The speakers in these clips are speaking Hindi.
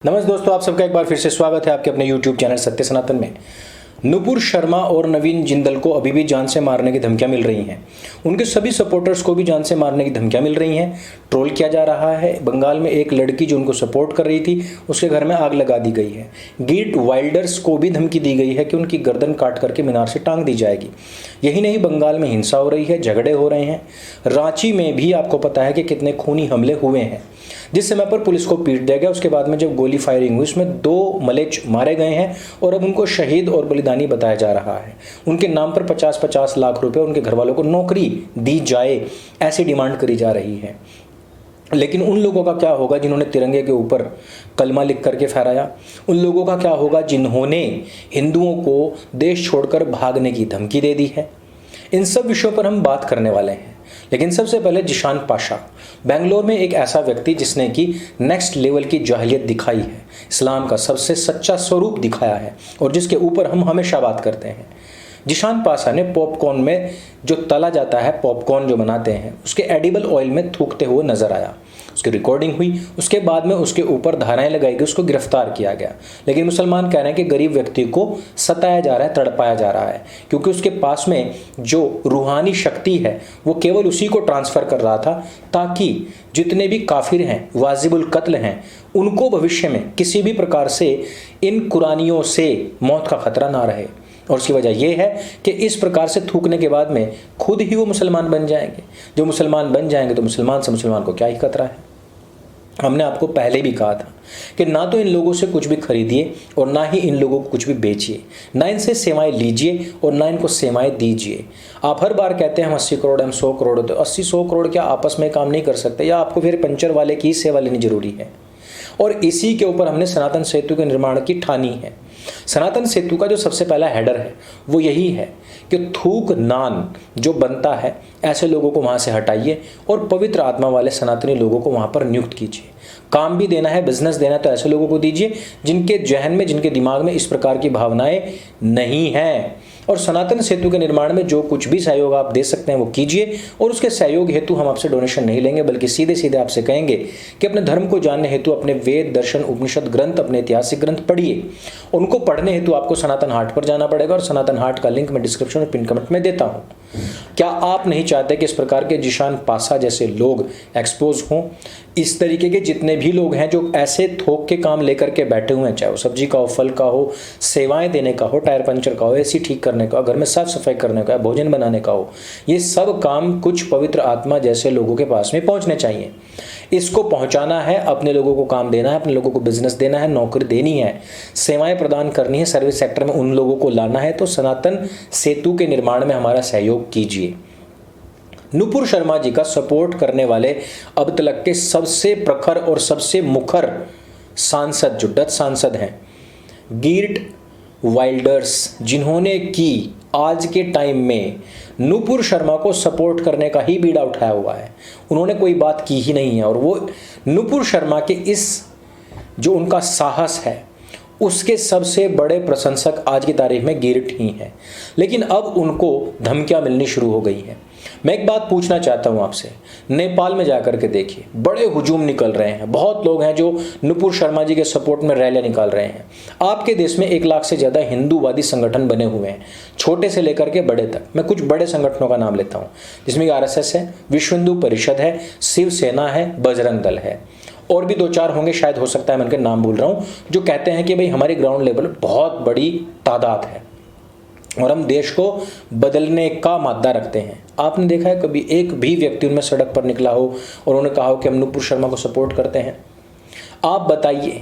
नमस्ते दोस्तों, आप सबका एक बार फिर से स्वागत है आपके अपने YouTube चैनल सत्य सनातन में। नुपुर शर्मा और नवीन जिंदल को अभी भी जान से मारने की धमकियां मिल रही हैं। उनके सभी सपोर्टर्स को भी जान से मारने की धमकियां मिल रही हैं। ट्रोल किया जा रहा है। बंगाल में एक लड़की जो उनको सपोर्ट कर रही थी, उसके घर में आग लगा दी गई है। गिर्ट वाइल्डर्स को भी धमकी दी गई है कि उनकी गर्दन काट करके मीनार से टांग दी जाएगी। यही नहीं, बंगाल में हिंसा हो रही है, झगड़े हो रहे हैं। रांची में भी आपको पता है कि कितने खूनी हमले हुए हैं। जिस समय पर पुलिस को पीट दिया गया, उसके बाद में जब गोली फायरिंग हुई, उसमें 2 मलेच मारे गए हैं और अब उनको शहीद और बलिदानी बताया जा रहा है। उनके नाम पर 50-50 लाख रुपए उनके घर वालों को नौकरी दी जाए, ऐसी डिमांड करी जा रही है। लेकिन उन लोगों का क्या होगा जिन्होंने तिरंगे के ऊपर कलमा लिख करके फहराया? उन लोगों का क्या होगा जिन्होंने हिंदुओं को देश छोड़कर भागने की धमकी दे दी है? इन सब विषयों पर हम बात करने वाले हैं। लेकिन सबसे पहले जिशान पाशा, बेंगलोर में एक ऐसा व्यक्ति जिसने की नेक्स्ट लेवल की जाहिलियत दिखाई है, इस्लाम का सबसे सच्चा स्वरूप दिखाया है और जिसके ऊपर हम हमेशा बात करते हैं। जिशान पाशा ने पॉपकॉर्न में जो तला जाता है, पॉपकॉर्न जो बनाते हैं, उसके एडिबल ऑयल में थूकते हुए नजर आया। उसकी रिकॉर्डिंग हुई, उसके बाद में उसके ऊपर धाराएं लगाई गई, उसको गिरफ्तार किया गया। लेकिन मुसलमान कह रहे हैं कि गरीब व्यक्ति को सताया जा रहा है, तड़पाया जा रहा है, क्योंकि उसके पास में जो रूहानी शक्ति है वो केवल उसी को ट्रांसफर कर रहा था ताकि जितने भी काफिर हैं, वाजिबुल कत्ल हैं, उनको भविष्य में किसी भी प्रकार से इन कुरानियों से मौत का खतरा ना रहे। और उसकी वजह यह है कि इस प्रकार से थूकने के बाद में खुद ही वो मुसलमान बन जाएंगे। जो मुसलमान बन जाएंगे तो मुसलमान से मुसलमान को क्या ही खतरा है। हमने आपको पहले भी कहा था कि ना तो इन लोगों से कुछ भी खरीदिए और ना ही इन लोगों को कुछ भी बेचिए, ना इनसे सेवाएं लीजिए और ना इनको सेवाएं दीजिए। आप हर बार कहते हैं हम 80 करोड़, हम 100 करोड़, तो 80-100 करोड़ क्या आपस में काम नहीं कर सकते, या आपको फिर पंचर वाले की सेवा लेनी जरूरी है? और इसी के ऊपर हमने सनातन सेतु के निर्माण की ठानी है। सनातन सेतु का जो सबसे पहला हेडर है वो यही है कि थूक नान जो बनता है, ऐसे लोगों को वहां से हटाइए और पवित्र आत्मा वाले सनातनी लोगों को वहां पर नियुक्त कीजिए। काम भी देना है, बिजनेस देना है तो ऐसे लोगों को दीजिए जिनके जहन में, जिनके दिमाग में इस प्रकार की भावनाएं नहीं हैं। और सनातन सेतु के निर्माण में जो कुछ भी सहयोग आप दे सकते हैं वो कीजिए। और उसके सहयोग हेतु हम आपसे डोनेशन नहीं लेंगे, बल्कि सीधे सीधे आपसे कहेंगे कि अपने धर्म को जानने हेतु अपने वेद, दर्शन, उपनिषद ग्रंथ, अपने ऐतिहासिक ग्रंथ पढ़िए। उनको पढ़ने हेतु आपको सनातन हाट पर जाना पड़ेगा और सनातन हाट का लिंक मैं डिस्क्रिप्शन और पिन कमेंट में देता हूं। क्या आप नहीं चाहते कि इस प्रकार के जिशान पाशा जैसे लोग एक्सपोज हों? इस तरीके के जितने भी लोग हैं जो ऐसे थोक के काम लेकर के बैठे हुए हैं, चाहे वो सब्जी का हो, फल का हो, सेवाएं देने का हो, टायर पंचर का हो, एसी ठीक करने का, घर में साफ सफाई करने का, भोजन बनाने का हो, ये सब काम कुछ पवित्र आत्मा जैसे लोगों के पास में पहुंचने चाहिए। इसको पहुंचाना है, अपने लोगों को काम देना है, अपने लोगों को बिजनेस देना है, नौकरी देनी है, सेवाएं प्रदान करनी है, सर्विस सेक्टर में उन लोगों को लाना है। तो सनातन सेतु के निर्माण में हमारा सहयोग कीजिए। नुपुर शर्मा जी का सपोर्ट करने वाले अब तक के सबसे प्रखर और सबसे मुखर सांसद, जो डच सांसद हैं, गिर्ट वाइल्डर्स, जिन्होंने की आज के टाइम में नुपुर शर्मा को सपोर्ट करने का ही बीड़ा उठाया हुआ है, उन्होंने कोई बात की ही नहीं है। और वो नुपुर शर्मा के इस जो उनका साहस है उसके सबसे बड़े प्रशंसक आज की तारीख में गिर्ट ही हैं। लेकिन अब उनको धमकियां मिलनी शुरू हो गई हैं। मैं एक बात पूछना चाहता हूं आपसे, नेपाल में जाकर के देखिए, बड़े हुजूम निकल रहे हैं। बहुत लोग हैं जो नुपुर शर्मा जी के सपोर्ट में रैलियां निकाल रहे हैं। आपके देश में 1 लाख से ज्यादा हिंदूवादी संगठन बने हुए हैं, छोटे से लेकर के बड़े तक। मैं कुछ बड़े संगठनों का नाम लेता हूं, जिसमें RSS है, विश्व हिंदू परिषद है, शिवसेना है, बजरंग दल है, और भी 2-4 होंगे, शायद हो सकता है मैं उनके नाम भूल रहा हूं, जो कहते हैं कि भाई हमारी ग्राउंड लेवल बहुत बड़ी तादाद है और हम देश को बदलने का मादा रखते हैं। आपने देखा है कभी एक भी व्यक्ति उनमें सड़क पर निकला हो और उन्होंने कहा हो कि हम नुपुर शर्मा को सपोर्ट करते हैं? आप बताइए।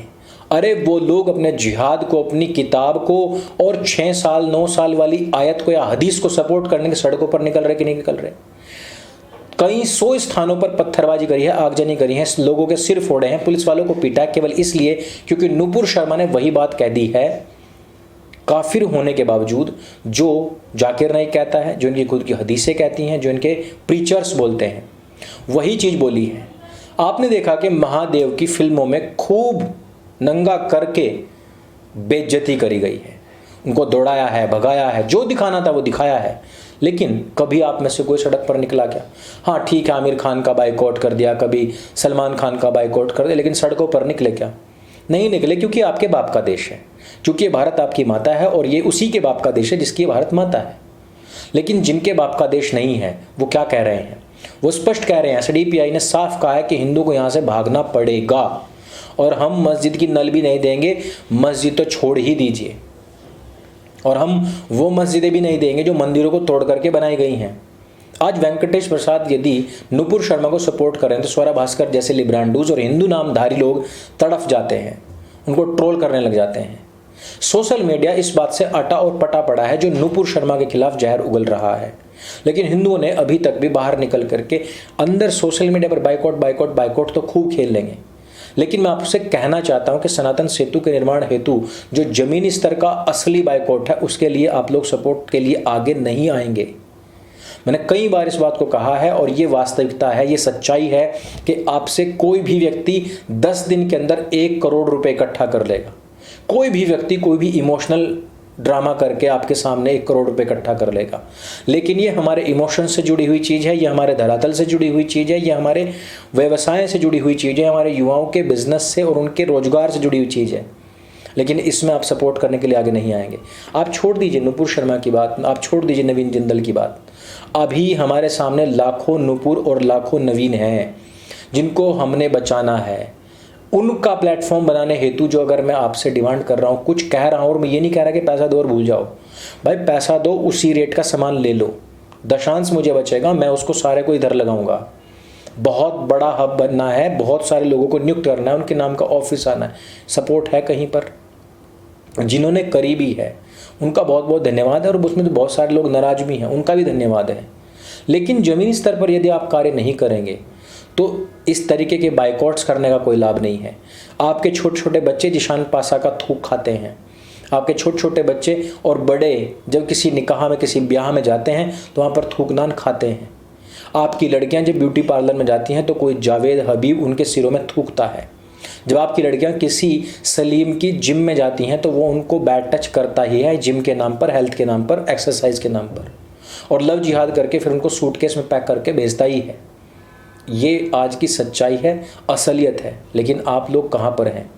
अरे वो लोग अपने जिहाद को, अपनी किताब को और 6 साल 9 साल वाली आयत को या हदीस को सपोर्ट करने के सड़कों पर निकल रहे कि नहीं निकल रहे? कई 100 स्थानों पर पत्थरबाजी करी है, आगजनी करी है, लोगों के सिर फोड़े हैं, पुलिस वालों को पीटा है, केवल इसलिए क्योंकि नुपुर शर्मा ने वही बात कह दी है, काफिर होने के बावजूद, जो जाकिर नाइक कहता है, जो इनकी खुद की हदीसें कहती हैं, जो इनके प्रीचर्स बोलते हैं, वही चीज बोली है। आपने देखा कि महादेव की फिल्मों में खूब नंगा करके बेइज्जती करी गई है, उनको दौड़ाया है, भगाया है, जो दिखाना था वो दिखाया है। लेकिन कभी आप में से कोई सड़क पर निकला क्या? हाँ ठीक है, आमिर खान का बाइकआउट कर दिया, कभी सलमान खान का बाइकआउट कर दिया, लेकिन सड़कों पर निकले क्या? नहीं निकले, क्योंकि आपके बाप का देश है, क्योंकि ये भारत आपकी माता है और ये उसी के बाप का देश है जिसकी भारत माता है। लेकिन जिनके बाप का देश नहीं है वो क्या कह रहे हैं? वो स्पष्ट कह रहे हैं, एसडीपीआई ने साफ कहा है कि हिंदू को यहाँ से भागना पड़ेगा और हम मस्जिद की नल भी नहीं देंगे, मस्जिद तो छोड़ ही दीजिए, और हम वो मस्जिदें भी नहीं देंगे जो मंदिरों को तोड़ करके बनाई गई हैं। आज वेंकटेश प्रसाद यदि नुपुर शर्मा को सपोर्ट करें तो स्वरा भास्कर जैसे लिब्रांडूज और हिंदू नामधारी लोग तड़फ जाते हैं, उनको ट्रोल करने लग जाते हैं। सोशल मीडिया इस बात से अटा और पटा पड़ा है जो नुपुर शर्मा के खिलाफ जहर उगल रहा है, लेकिन हिंदुओं ने अभी तक भी बाहर निकल करके अंदर सोशल मीडिया पर बाइकआउट बाइकआउट बाइकआउट तो खूब खेल लेंगे। लेकिन मैं आपसे कहना चाहता हूं कि सनातन सेतु के निर्माण हेतु जो जमीनी स्तर का असली बाइकआउट है उसके लिए आप लोग सपोर्ट के लिए आगे नहीं आएंगे। मैंने कई बार इस बात को कहा है और ये वास्तविकता है, ये सच्चाई है कि आपसे कोई भी व्यक्ति 10 दिन के अंदर 1 करोड़ रुपए इकट्ठा कर लेगा। कोई भी व्यक्ति कोई भी इमोशनल ड्रामा करके आपके सामने 1 करोड़ रुपए इकट्ठा कर लेगा, लेकिन ये हमारे इमोशन से जुड़ी हुई चीज़ है, ये हमारे धरातल से जुड़ी हुई चीज़ है, ये हमारे व्यवसाय से जुड़ी हुई चीज़ है, हमारे युवाओं के बिजनेस से और उनके रोजगार से जुड़ी हुई चीज़ है। लेकिन इसमें आप सपोर्ट करने के लिए आगे नहीं आएंगे। आप छोड़ दीजिए नुपुर शर्मा की बात, आप छोड़ दीजिए नवीन जिंदल की बात। अभी हमारे सामने लाखों नुपुर और लाखों नवीन हैं जिनको हमने बचाना है। उनका प्लेटफॉर्म बनाने हेतु जो अगर मैं आपसे डिमांड कर रहा हूँ, कुछ कह रहा हूँ, और मैं ये नहीं कह रहा कि पैसा दो और भूल जाओ, भाई पैसा दो, उसी रेट का सामान ले लो, दशांश मुझे बचेगा, मैं उसको सारे को इधर लगाऊंगा। बहुत बड़ा हब बनना है, बहुत सारे लोगों को नियुक्त करना है, उनके नाम का ऑफिस आना है। सपोर्ट है कहीं पर? जिन्होंने करी भी है उनका बहुत बहुत धन्यवाद है, और उसमें तो बहुत सारे लोग नाराज भी हैं, उनका भी धन्यवाद है। लेकिन जमीनी स्तर पर यदि आप कार्य नहीं करेंगे तो इस तरीके के बाइकआउट्स करने का कोई लाभ नहीं है। आपके छोटे छोटे बच्चे जिशान पासा का थूक खाते हैं, आपके छोटे छोटे बच्चे और बड़े जब किसी निकाह में किसी ब्याह में जाते हैं तो वहाँ पर थूकनान खाते हैं। आपकी लड़कियाँ जब ब्यूटी पार्लर में जाती हैं तो कोई जावेद हबीब उनके सिरों में थूकता है। जब आपकी लड़कियां किसी सलीम की जिम में जाती हैं तो वो उनको बैड टच करता ही है, जिम के नाम पर, हेल्थ के नाम पर, एक्सरसाइज के नाम पर, और लव जिहाद करके फिर उनको सूटकेस में पैक करके भेजता ही है। ये आज की सच्चाई है, असलियत है। लेकिन आप लोग कहाँ पर हैं?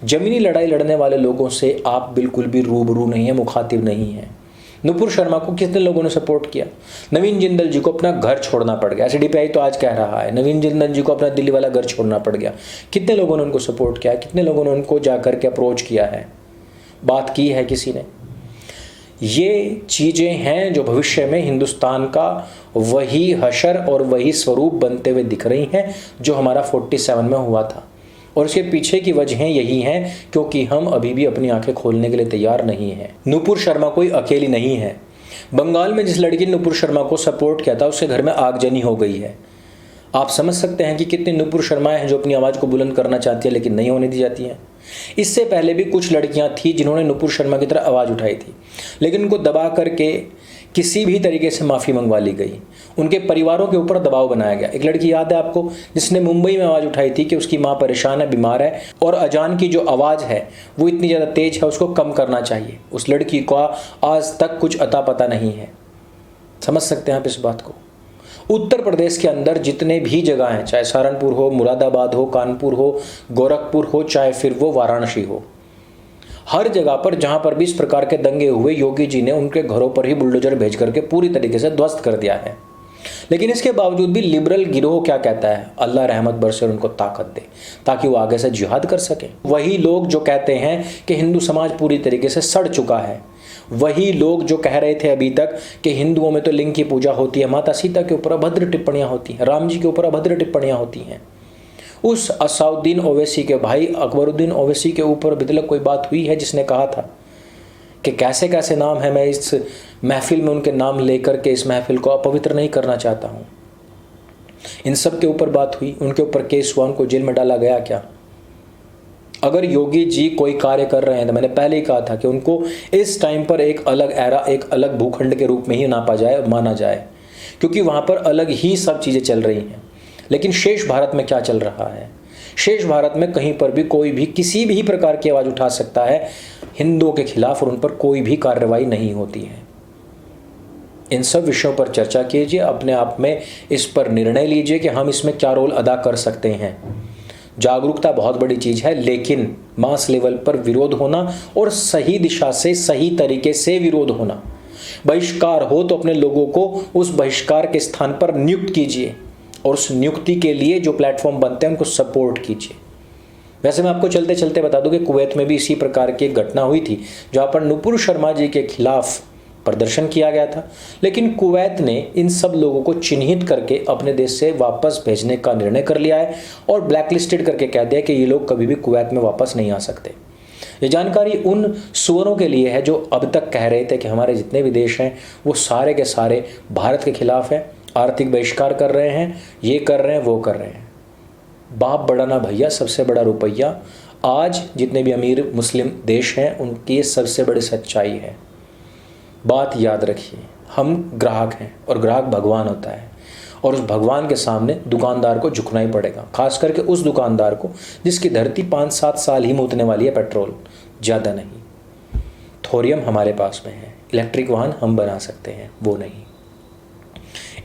जमीनी लड़ाई लड़ने वाले लोगों से आप बिल्कुल भी रूबरू नहीं है, मुखातिब नहीं है। नुपुर शर्मा को कितने लोगों ने सपोर्ट किया? नवीन जिंदल जी को अपना घर छोड़ना पड़ गया। एसडीपीआई तो आज कह रहा है नवीन जिंदल जी को अपना दिल्ली वाला घर छोड़ना पड़ गया। कितने लोगों ने उनको सपोर्ट किया? कितने लोगों ने उनको जाकर के अप्रोच किया है, बात की है किसी ने? ये चीज़ें हैं जो भविष्य में हिंदुस्तान का वही हशर और वही स्वरूप बनते हुए दिख रही हैं जो हमारा 47 में हुआ था। और इसके पीछे की वजहें यही हैं क्योंकि हम अभी भी अपनी आंखें खोलने के लिए तैयार नहीं हैं। नुपुर शर्मा कोई अकेली नहीं है। बंगाल में जिस लड़की ने नुपुर शर्मा को सपोर्ट किया था उसके घर में आगजनी हो गई है। आप समझ सकते हैं कि कितनी नुपुर शर्माएं हैं जो अपनी आवाज़ को बुलंद करना चाहती है लेकिन नहीं होने दी जाती हैं। इससे पहले भी कुछ लड़कियां थी जिन्होंने नुपुर शर्मा की तरह आवाज़ उठाई थी, लेकिन उनको दबा करके किसी भी तरीके से माफ़ी मंगवा ली गई। उनके परिवारों के ऊपर दबाव बनाया गया। एक लड़की याद है आपको जिसने मुंबई में आवाज़ उठाई थी कि उसकी माँ परेशान है, बीमार है, और अजान की जो आवाज़ है वो इतनी ज़्यादा तेज़ है, उसको कम करना चाहिए। उस लड़की को आज तक कुछ अता पता नहीं है। समझ सकते हैं आप इस बात को? उत्तर प्रदेश के अंदर जितने भी जगह हैं, चाहे सहारनपुर हो, मुरादाबाद हो, कानपुर हो, गोरखपुर हो, चाहे फिर वो वाराणसी हो, हर जगह पर जहां पर भी इस प्रकार के दंगे हुए, योगी जी ने उनके घरों पर ही बुलडोजर भेज करके पूरी तरीके से ध्वस्त कर दिया है। लेकिन इसके बावजूद भी लिबरल गिरोह क्या कहता है? अल्लाह रहमत बरसे और उनको ताकत दे ताकि वो आगे से जिहाद कर सके। वही लोग जो कहते हैं कि हिंदू समाज पूरी तरीके से सड़ चुका है, वही लोग जो कह रहे थे अभी तक कि हिंदुओं में तो लिंग की पूजा होती है, माता सीता के ऊपर अभद्र टिप्पणियां होती हैं, राम जी के ऊपर अभद्र टिप्पणियां होती हैं, उस असाउद्दीन ओवैसी के भाई अकबरुद्दीन ओवैसी के ऊपर अभी तक कोई बात हुई है जिसने कहा था कि कैसे कैसे नाम है, मैं इस महफिल में उनके नाम लेकर के इस महफिल को अपवित्र नहीं करना चाहता हूँ। इन सब के ऊपर बात हुई, उनके ऊपर केस हुआ, उनको जेल में डाला गया क्या? अगर योगी जी कोई कार्य कर रहे हैं तो मैंने पहले ही कहा था कि उनको इस टाइम पर एक अलग एरा, एक अलग भूखंड के रूप में ही नापा जाए, माना जाए, क्योंकि वहाँ पर अलग ही सब चीज़ें चल रही हैं। लेकिन शेष भारत में क्या चल रहा है? शेष भारत में कहीं पर भी कोई भी किसी भी प्रकार की आवाज़ उठा सकता है हिंदुओं के खिलाफ और उन पर कोई भी कार्रवाई नहीं होती है। इन सब विषयों पर चर्चा कीजिए, अपने आप में इस पर निर्णय लीजिए कि हम इसमें क्या रोल अदा कर सकते हैं। जागरूकता बहुत बड़ी चीज़ है, लेकिन मास लेवल पर विरोध होना और सही दिशा से सही तरीके से विरोध होना। बहिष्कार हो तो अपने लोगों को उस बहिष्कार के स्थान पर नियुक्त कीजिए और उस नियुक्ति के लिए जो प्लेटफॉर्म बनते हैं उनको सपोर्ट कीजिए। वैसे मैं आपको चलते चलते बता दूं कि कुवैत में भी इसी प्रकार की एक घटना हुई थी जहां पर नुपुर शर्मा जी के खिलाफ प्रदर्शन किया गया था, लेकिन कुवैत ने इन सब लोगों को चिन्हित करके अपने देश से वापस भेजने का निर्णय कर लिया है और ब्लैकलिस्टेड करके कह दिया कि ये लोग कभी भी कुवैत में वापस नहीं आ सकते। ये जानकारी उन सुअरों के लिए है जो अब तक कह रहे थे कि हमारे जितने भी देश हैं वो सारे के सारे भारत के खिलाफ हैं, आर्थिक बहिष्कार कर रहे हैं, ये कर रहे हैं, वो कर रहे हैं। बाप बड़ा ना भैया, सबसे बड़ा रुपया। आज जितने भी अमीर मुस्लिम देश हैं उनकी ये सबसे बड़ी सच्चाई है। बात याद रखिए, हम ग्राहक हैं और ग्राहक भगवान होता है और उस भगवान के सामने दुकानदार को झुकना ही पड़ेगा, खास करके उस दुकानदार को जिसकी धरती 5-7 साल ही मुतने वाली है पेट्रोल, ज़्यादा नहीं। थोरियम हमारे पास में है, इलेक्ट्रिक वाहन हम बना सकते हैं, वो नहीं।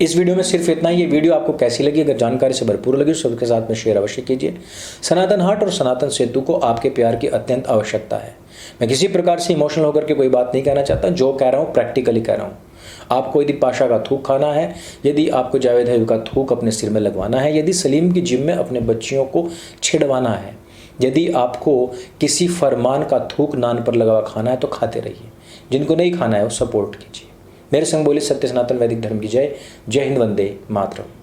इस वीडियो में सिर्फ इतना ही। ये वीडियो आपको कैसी लगी? अगर जानकारी से भरपूर लगी सबके साथ में शेयर अवश्य कीजिए। सनातन हाट और सनातन सेतु को आपके प्यार की अत्यंत आवश्यकता है। मैं किसी प्रकार से इमोशनल होकर के कोई बात नहीं कहना चाहता, जो कह रहा हूँ प्रैक्टिकली कह रहा हूँ। आपको यदि पाशा का थूक खाना है, यदि आपको जावेद हबीब का थूक अपने सिर में लगवाना है, यदि सलीम की जिम में अपने बच्चियों को छिड़वाना है, यदि आपको किसी फरमान का थूक नान पर लगा खाना है तो खाते रहिए। जिनको नहीं खाना है वो सपोर्ट कीजिए। मेरे संग बोले सत्य सनातन वैदिक धर्म की जय। जय हिंद, वंदे मातरम।